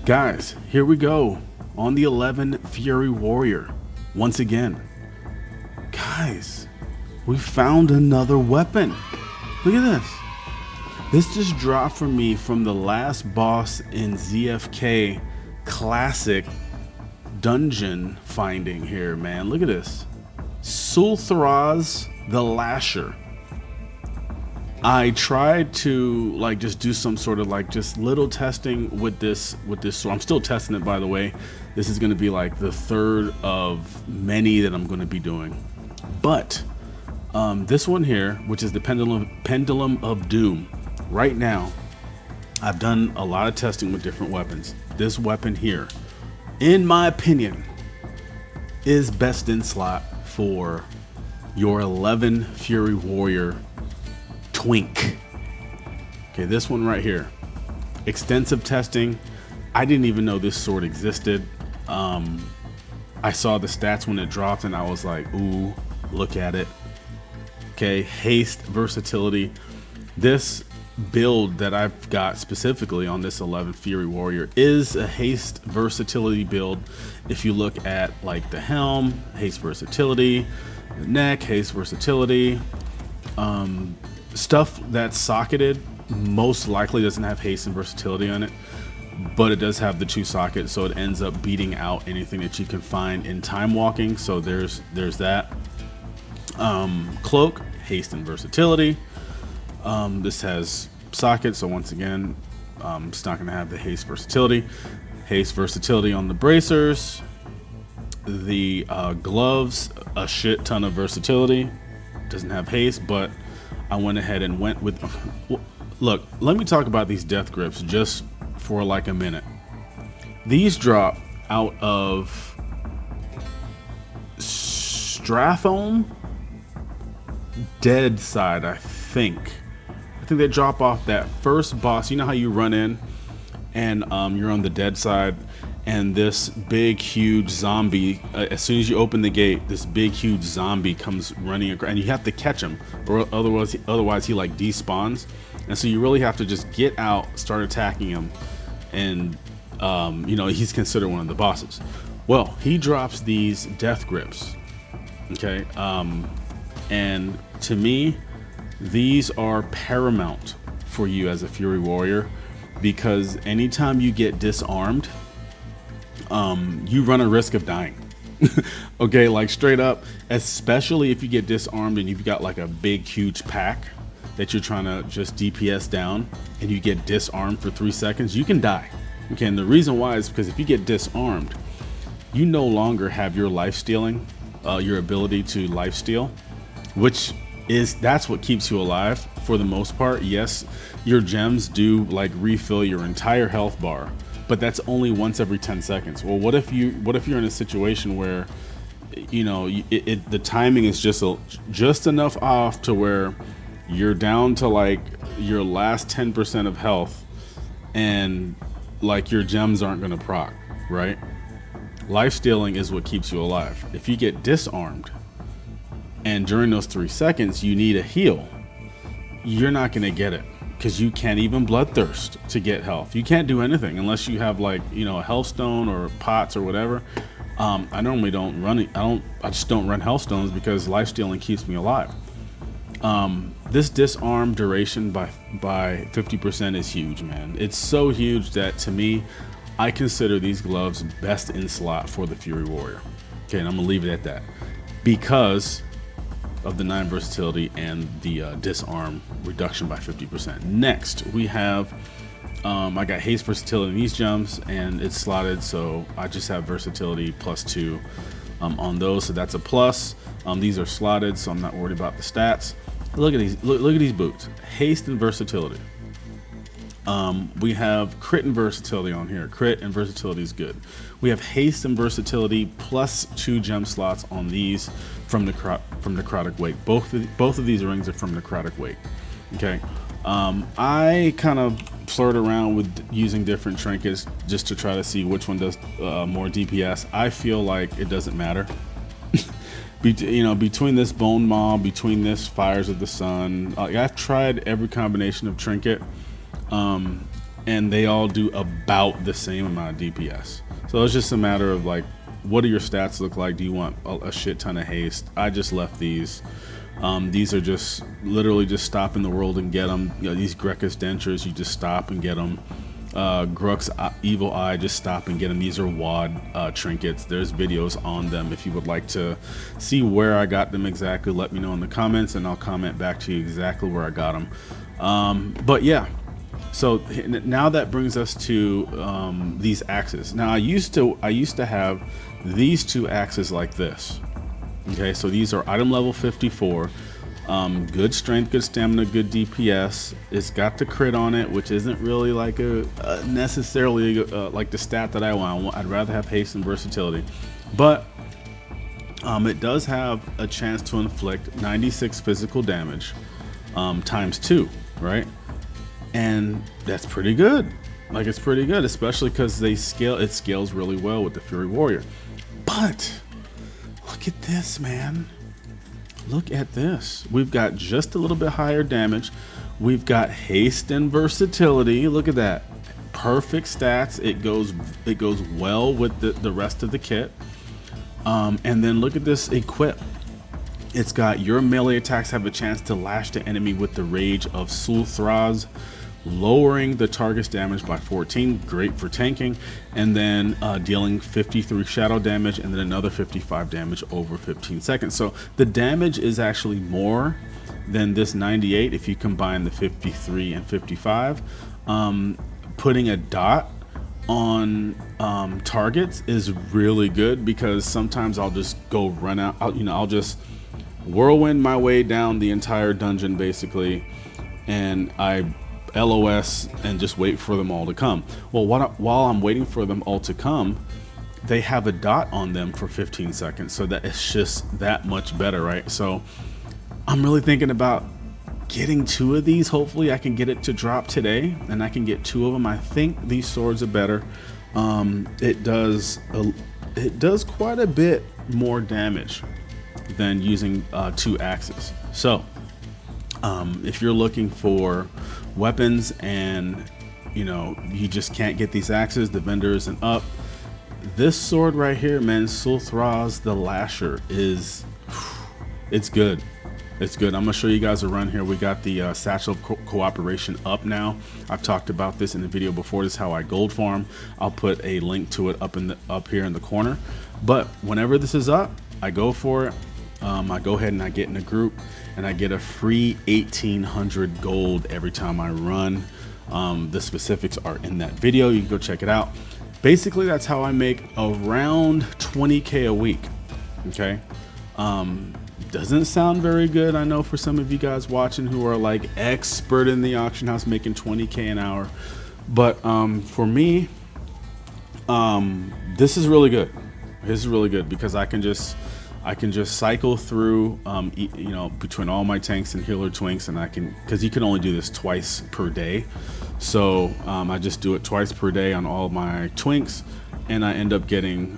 Guys, here we go on the 11 Fury Warrior. Once again, guys, we found another weapon. Look at this. This just dropped for me from the last boss in ZFK Classic dungeon finding here, man. Look at this. Sultharaz the Lasher. I tried to just do some sort of just little testing with this sword. I'm still testing it, by the way. This is going to be like the third of many that I'm going to be doing. But this one here, which is the Pendulum of Doom. Right now, I've done a lot of testing with different weapons. This weapon here, in my opinion, is best in slot for your 11 Fury Warrior twink. Okay, this one right here. Extensive testing. I didn't even know this sword existed. I saw the stats when it dropped and I was like, ooh, look at it. Okay, haste, versatility. This build that I've got specifically on this 11 Fury Warrior is a haste versatility build. If you look at the helm, haste versatility, the neck, haste versatility, stuff that's socketed most likely doesn't have haste and versatility on it, but it does have the 2 sockets, so it ends up beating out anything that you can find in time walking. So there's that. Cloak, haste and versatility. This has sockets, so once again, it's not going to have the haste versatility. Haste versatility on the bracers. The gloves, a shit ton of versatility. Doesn't have haste, but I went ahead and went with. Look, let me talk about these death grips just for a minute. These drop out of Strathome Dead Side, I think they drop off that first boss. You know how you run in and you're on the dead side, and this big huge zombie, as soon as you open the gate, this big huge zombie comes running across, and you have to catch him, or otherwise he despawns. And so you really have to just get out, start attacking him, and he's considered one of the bosses. Well, he drops these death grips. Okay, and to me, these are paramount for you as a Fury Warrior, because anytime you get disarmed, you run a risk of dying. Okay, straight up, especially if you get disarmed and you've got a big huge pack that you're trying to just DPS down, and you get disarmed for 3 seconds, you can die. Okay, and the reason why is because if you get disarmed, you no longer have your life stealing, your ability to life steal, that's what keeps you alive for the most part. Yes, your gems do refill your entire health bar, but that's only once every 10 seconds. Well, what if you're in a situation where the timing is just enough off to where you're down to your last 10% of health, and your gems aren't going to proc, right? Life stealing is what keeps you alive. If you get disarmed and during those 3 seconds you need a heal, you're not going to get it, because you can't even bloodthirst to get health. You can't do anything unless you have a health stone or pots or whatever. I normally don't run it. I just don't run health stones because life stealing keeps me alive. This disarm duration by 50% is huge, man. It's so huge that to me, I consider these gloves best in slot for the Fury Warrior. Okay, and I'm gonna leave it at that because of the 9 versatility and the disarm reduction by 50%. Next, we have I got haste versatility in these gems, and it's slotted, so I just have versatility +2 on those, so that's a plus. These are slotted, so I'm not worried about the stats. Look at these. Look at these boots. Haste and versatility. We have crit and versatility on here. Crit and versatility is good. We have haste and versatility +2 gem slots on these from necrotic wake. Both of these rings are from necrotic wake. Okay. I kind of flirt around with using different trinkets just to try to see which one does more DPS. I feel like it doesn't matter. Between this bone maw, between this fires of the sun, I've tried every combination of trinket. and they all do about the same amount of DPS. So it's just a matter of like, what do your stats look like? Do you want a shit ton of haste? I just left these. These are just literally just stop in the world and get them. You know, these Grekus dentures, you just stop and get them. Grux Evil Eye, just stop and get them. These are WAD trinkets. There's videos on them. If you would like to see where I got them exactly, let me know in the comments and I'll comment back to you exactly where I got them. But yeah, so now that brings us to these axes. Now I used to have these two axes like this. Okay, so these are item level 54. Good strength, good stamina, good DPS. It's got the crit on it, which isn't really like necessarily like the stat that I want. I'd rather have haste and versatility, but it does have a chance to inflict 96 physical damage times 2, right? And that's pretty good. Like, it's pretty good, especially because it scales really well with the Fury Warrior. But look at this, man. Look at this. We've got just a little bit higher damage. We've got haste and versatility. Look at that. Perfect stats. It goes well with the rest of the kit. And then look at this equip. It's got your melee attacks have a chance to lash the enemy with the rage of Sul'Thraz, lowering the target's damage by 14, great for tanking, and then dealing 53 shadow damage and then another 55 damage over 15 seconds. So the damage is actually more than this 98 if you combine the 53 and 55. Putting a dot on targets is really good, because sometimes I'll just go run out, I'll just whirlwind my way down the entire dungeon basically, and I LOS and just wait for them all to come. Well, while I'm waiting for them all to come, they have a dot on them for 15 seconds, so that it's just that much better, right? So I'm really thinking about getting 2 of these. Hopefully I can get it to drop today and I can get 2 of them. I think these swords are better. It does quite a bit more damage than using 2 axes. So if you're looking for weapons and you just can't get these axes, the vendor isn't up, this sword right here, man, Sul'Thraz the Lasher, it's good. It's good. I'm gonna show you guys a run here. We got the Satchel of Cooperation up now. I've talked about this in the video before. This is how I gold farm. I'll put a link to it up here in the corner. But whenever this is up, I go for it. I go ahead and I get in a group and I get a free 1800 gold every time I run. The specifics are in that video. You can go check it out. Basically, that's how I make around 20K a week. Okay. Doesn't sound very good, I know, for some of you guys watching who are like expert in the auction house making 20K an hour, but for me, this is really good. This is really good because I can just cycle through between all my tanks and healer twinks, and because you can only do this twice per day, so I just do it twice per day on all my twinks, and I end up getting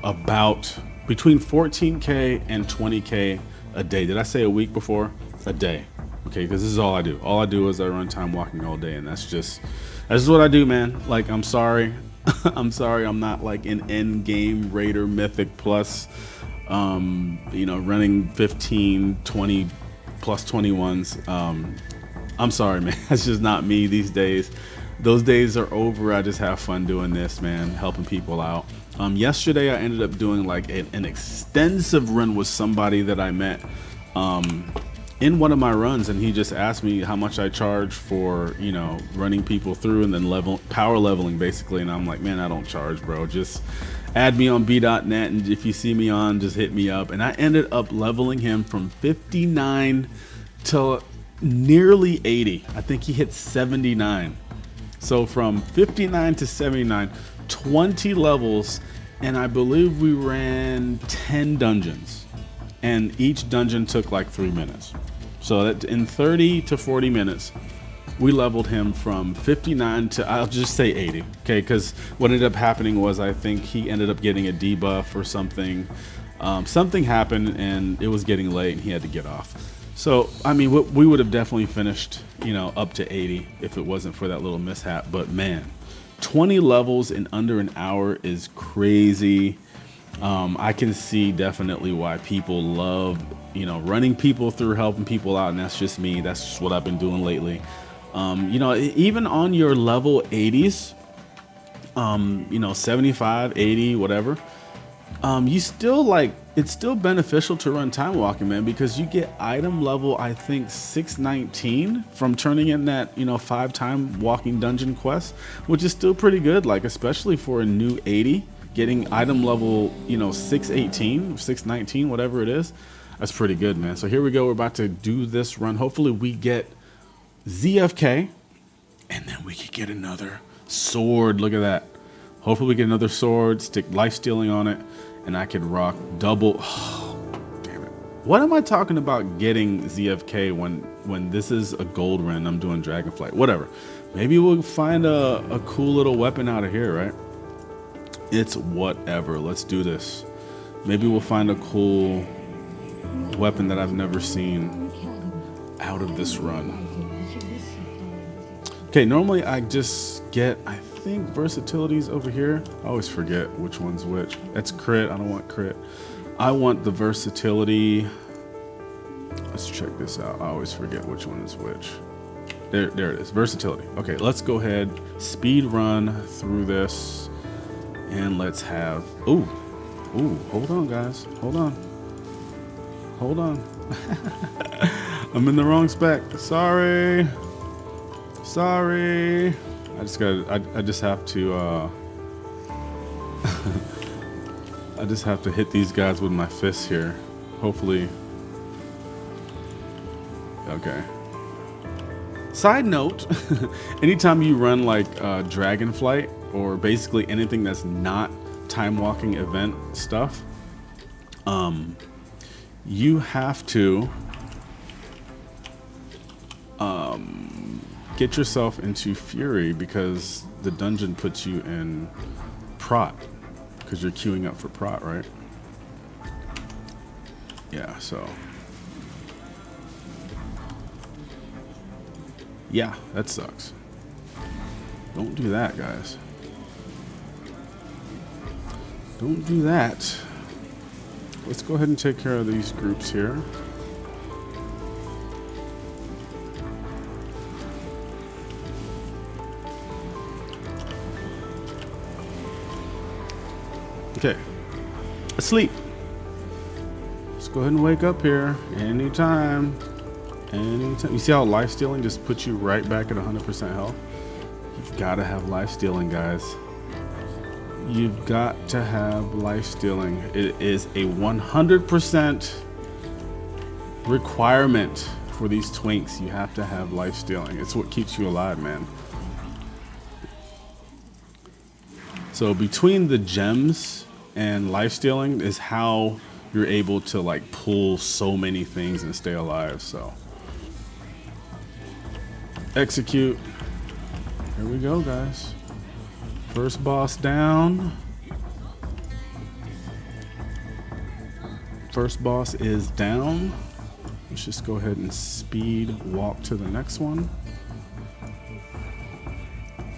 about between 14K and 20K a day. Did I say a week before? A day. Okay, because this is all I do. All I do is I run time walking all day, and that's what I do, man. Like, I'm sorry. I'm sorry I'm not like an end game raider mythic plus running 15, 20 plus 21s. I'm sorry, man. That's just not me these days. Those days are over. I just have fun doing this, man, helping people out. Yesterday I ended up doing like an extensive run with somebody that I met in one of my runs, and he just asked me how much I charge for running people through and then power leveling basically, and I'm like, man, I don't charge, bro. Just add me on b.net, and if you see me on, just hit me up. And I ended up leveling him from 59 to nearly 80. I think he hit 79. So from 59 to 79, 20 levels, and I believe we ran 10 dungeons, and each dungeon took like 3 minutes. So that in 30 to 40 minutes, we leveled him from 59 to, I'll just say 80. Okay, because what ended up happening was I think he ended up getting a debuff or something. Something happened and it was getting late and he had to get off. So, I mean, we would have definitely finished, you know, up to 80 if it wasn't for that little mishap. But man, 20 levels in under an hour is crazy. I can see definitely why people love, you know, running people through, helping people out. And that's just me. That's just what I've been doing lately. You know, even on your level 80s, you know, 75, 80, whatever, you still like, it's still beneficial to run time walking, man, because you get item level, I think 619 from turning in that, you know, 5 time walking dungeon quest, which is still pretty good. Like, especially for a new 80, getting item level, you know, 618, 619, whatever it is. That's pretty good, man. So here we go. We're about to do this run. Hopefully we get ZFK and then we can get another sword. Look at that. Hopefully we get another sword, stick life stealing on it, and I could rock double. Oh, damn it. What am I talking about getting ZFK when this is a gold run? I'm doing Dragonflight, whatever. Maybe we'll find a cool little weapon out of here, right? It's whatever. Let's do this. Maybe we'll find a cool weapon that I've never seen out of this run. Okay, normally I just get, I think versatility's over here. I always forget which one's which. That's crit. I don't want crit. I want the versatility. Let's check this out. I always forget which one is which. There it is. Versatility. Okay, let's go ahead, speed run through this, and let's have. Ooh, hold on, guys. Hold on. I'm in the wrong spec. Sorry. I just have to I just have to hit these guys with my fists here. Hopefully. Okay. Side note, anytime you run like Dragonflight or basically anything that's not time walking event stuff, you have to get yourself into Fury because the dungeon puts you in Prot because you're queuing up for Prot, right? Yeah, so yeah, that sucks. Don't do that, guys. Don't do that. Let's go ahead and take care of these groups here. Okay, asleep. Let's go ahead and wake up here anytime. You see how life stealing just puts you right back at 100% health? You've got to have life stealing, guys. You've got to have life stealing. It is a 100% requirement for these twinks. You have to have life stealing. It's what keeps you alive, man. So between the gems and life stealing is how you're able to like pull so many things and stay alive. So execute. Here we go, guys. First boss down. First boss is down. Let's just go ahead and speed walk to the next one.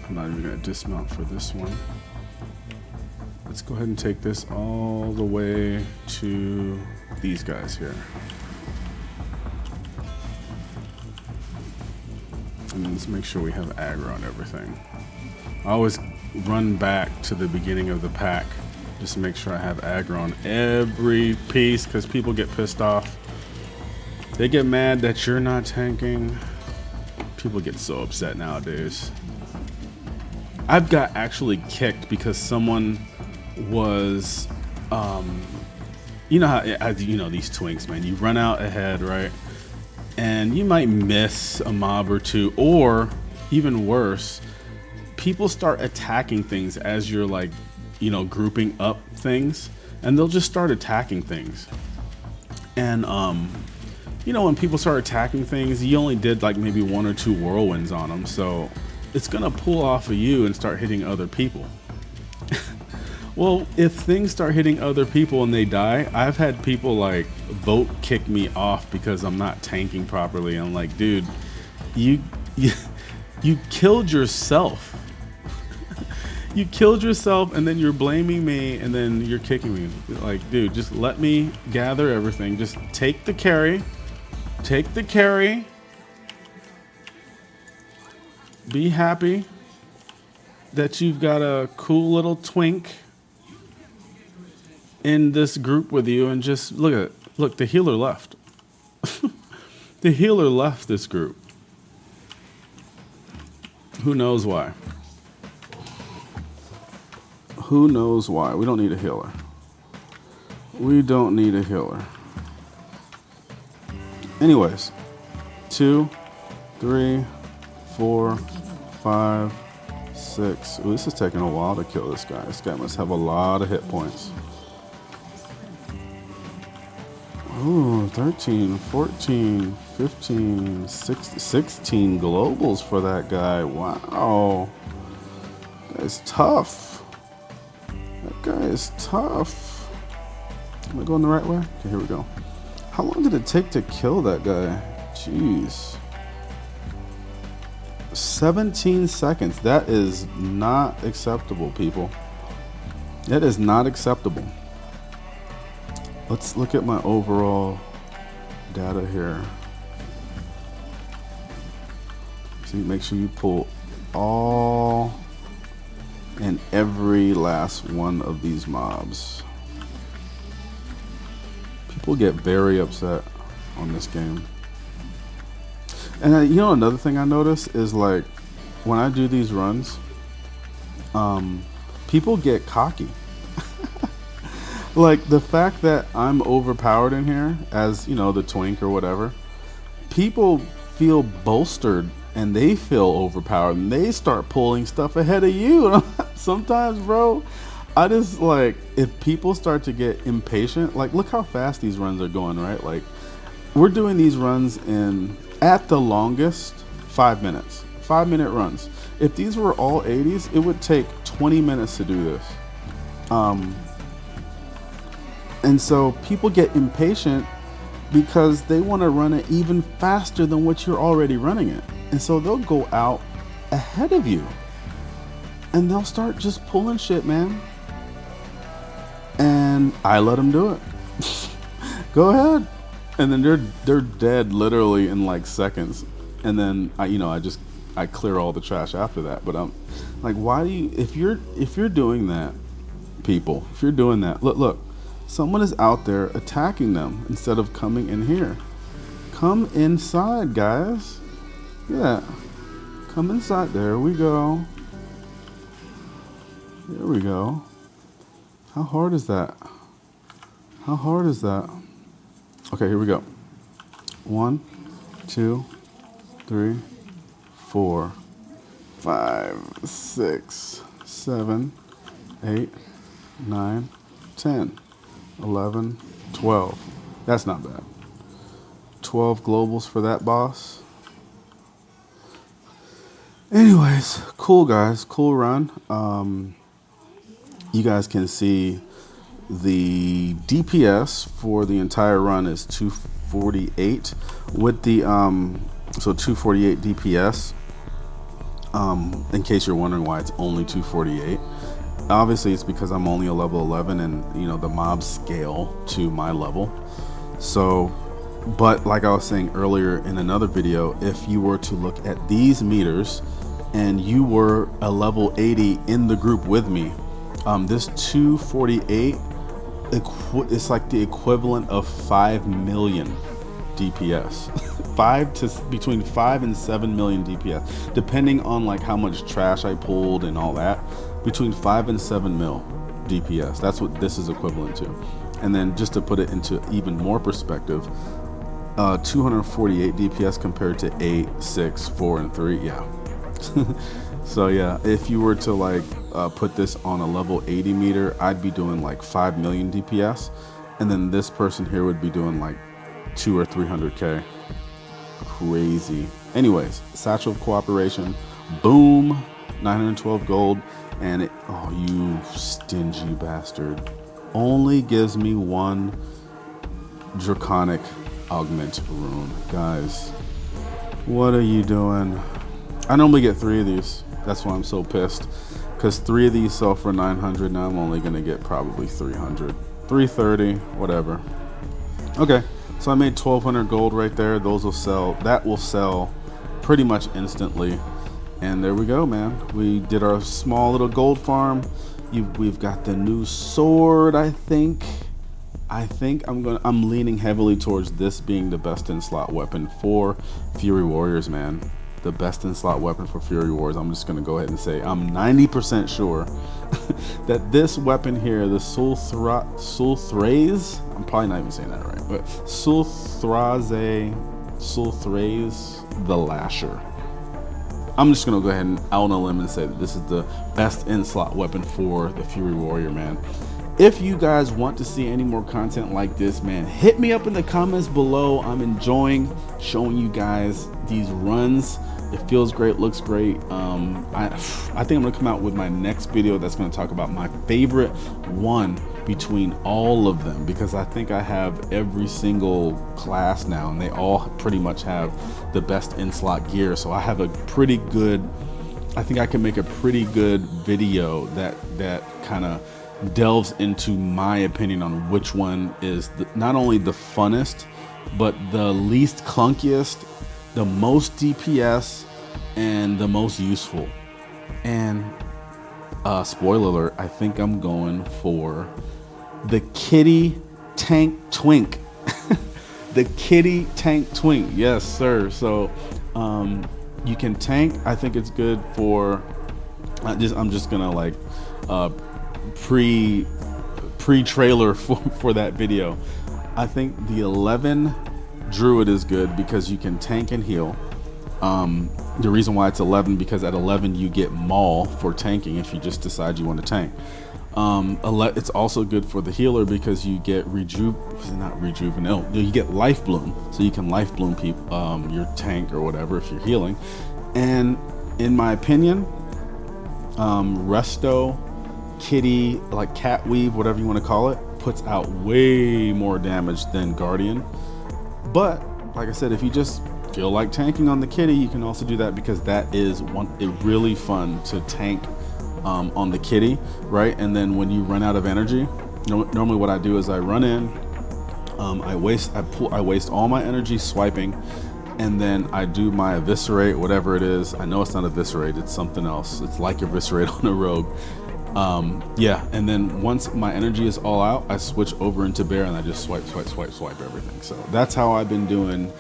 I'm not even gonna dismount for this one. Let's go ahead and take this all the way to these guys here. And let's make sure we have aggro on everything. I always run back to the beginning of the pack just to make sure I have aggro on every piece because people get pissed off. They get mad that you're not tanking. People get so upset nowadays. I've got actually kicked because someone was, you know how, you know these twinks, man, you run out ahead, right? And you might miss a mob or two, or even worse, people start attacking things as you're like, you know, grouping up things, and they'll just start attacking things. And, you know, when people start attacking things, you only did like maybe 1 or 2 whirlwinds on them. So it's gonna pull off of you and start hitting other people. Well, if things start hitting other people and they die, I've had people like vote kick me off because I'm not tanking properly. I'm like, dude, you you, you killed yourself. You killed yourself, and then you're blaming me, and then you're kicking me. Like, dude, just let me gather everything. Just take the carry. Take the carry. Be happy that you've got a cool little twink in this group with you, and just look at it. Look, the healer left. The healer left this group. Who knows why? Who knows why? We don't need a healer. We don't need a healer. Anyways, 2, 3, 4, 5, 6. Ooh, this is taking a while to kill this guy. This guy must have a lot of hit points. Ooh, 13, 14, 15, 16 globals for that guy. Wow. That guy's tough. That guy is tough. Am I going the right way? Okay, here we go. How long did it take to kill that guy? Jeez. 17 seconds. That is not acceptable, people. That is not acceptable. Let's look at my overall data here. See, make sure you pull all and every last one of these mobs. People get very upset on this game. And you know, another thing I notice is, like, when I do these runs, people get cocky. Like, the fact that I'm overpowered in here as, you know, the twink or whatever, people feel bolstered and they feel overpowered and they start pulling stuff ahead of you. Sometimes, bro, I just, like, if people start to get impatient, like, look how fast these runs are going, right? Like, we're doing these runs in, at the longest, 5 minutes. 5-minute runs. If these were all 80s, it would take 20 minutes to do this. And so people get impatient because they want to run it even faster than what you're already running it. And so they'll go out ahead of you. And they'll start just pulling shit, man. And I let them do it. Go ahead. And then they're dead literally in like seconds. And then I clear all the trash after that. But I'm like, why do you, if you're doing that, people, if you're doing that, look, someone is out there attacking them instead of coming in here. Come inside, guys. Yeah. Come inside. There we go. There we go. How hard is that? How hard is that? Okay, here we go. 1, 2, 3, 4, 5, 6, 7, 8, 9, 10, 11, 12. That's not bad. 12 globals for that boss. Anyways, cool guys, cool run. You guys can see the DPS for the entire run is 248 with the so 248 DPS. In case you're wondering why it's only 248, obviously it's because I'm only a level 11 and, you know, the mobs scale to my level. So, but like I was saying earlier in another video, if you were to look at these meters and you were a level 80 in the group with me, this 248, it's like the equivalent of 5 million DPS. Between 5 and 7 million DPS, depending on like how much trash I pulled and all that. Between 5 and 7 mil DPS. That's what this is equivalent to. And then just to put it into even more perspective, 248 DPS compared to 8, 6, 4, and 3. Yeah. So yeah, if you were to like put this on a level 80 meter, I'd be doing like 5 million DPS, and then this person here would be doing like 200 or 300k. Crazy. Anyways, Satchel of Cooperation, boom, 912 gold. And it, oh, you stingy bastard, only gives me one draconic augment rune. Guys, what are you doing? I normally get 3 of these. That's why I'm so pissed, because 3 of these sell for 900. Now I'm only gonna get probably 300, 330, whatever. Okay, so I made 1200 gold right there. Those will sell. That will sell pretty much instantly. And there we go, man. We did our small little gold farm. We've got the new sword. I think I'm leaning heavily towards this being the best in slot weapon for Fury Warriors, man. The best in slot weapon for Fury Warriors. I'm just gonna go ahead and say I'm 90% sure that this weapon here, the Sulthraze, I'm probably not even saying that right, but Sulthraze the Lasher. I'm just gonna go ahead and out on a limb and say that this is the best in slot weapon for the Fury Warrior, man. If you guys want to see any more content like this, man, hit me up in the comments below. I'm enjoying showing you guys these runs. It feels great, looks great. I think I'm gonna come out with my next video that's gonna talk about my favorite one between all of them, because I think I have every single class now and they all pretty much have the best in slot gear. So I have a pretty good, I think I can make a pretty good video that kind of delves into my opinion on which one is not only the funnest, but the least clunkiest, the most DPS, and the most useful. And spoiler alert, I think I'm going for the kitty tank twink. The kitty tank twink, yes sir. So you can tank. I think it's good for I'm just gonna like pre-trailer for that video. I think the 11 druid is good because you can tank and heal. The reason why it's 11, because at 11 you get maul for tanking if you just decide you want to tank. It's also good for the healer because you get you get life bloom, so you can life bloom people, your tank or whatever if you're healing. And in my opinion, resto kitty, like cat weave, whatever you want to call it, puts out way more damage than guardian. But like I said, if you just feel like tanking on the kitty, you can also do that, because that is really fun to tank on the kitty, right? And then when you run out of energy, normally what I do is I run in, I waste all my energy swiping, and then I do my eviscerate, whatever it is. I know it's not eviscerate, it's something else. It's like eviscerate on a rogue. Yeah, and then once my energy is all out, I switch over into bear and I just swipe everything. So that's how I've been doing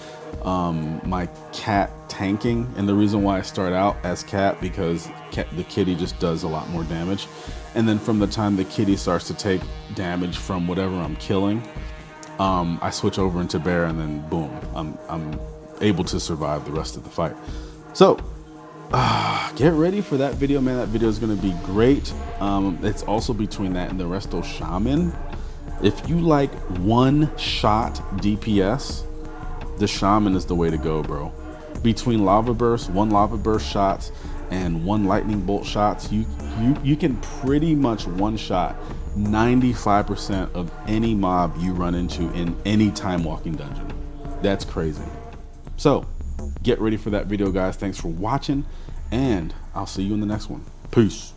my cat tanking. And the reason why I start out as cat, because the kitty just does a lot more damage. And then from the time the kitty starts to take damage from whatever I'm killing, I switch over into bear, and then boom, I'm able to survive the rest of the fight. So get ready for that video, man. That video is going to be great. It's also between that and the resto shaman. If you like one shot DPS, the shaman is the way to go, bro. Between lava burst, one lava burst shots and one lightning bolt shots, you can pretty much one shot 95% of any mob you run into in any time walking dungeon. That's crazy. So get ready for that video, guys. Thanks for watching, and I'll see you in the next one. Peace.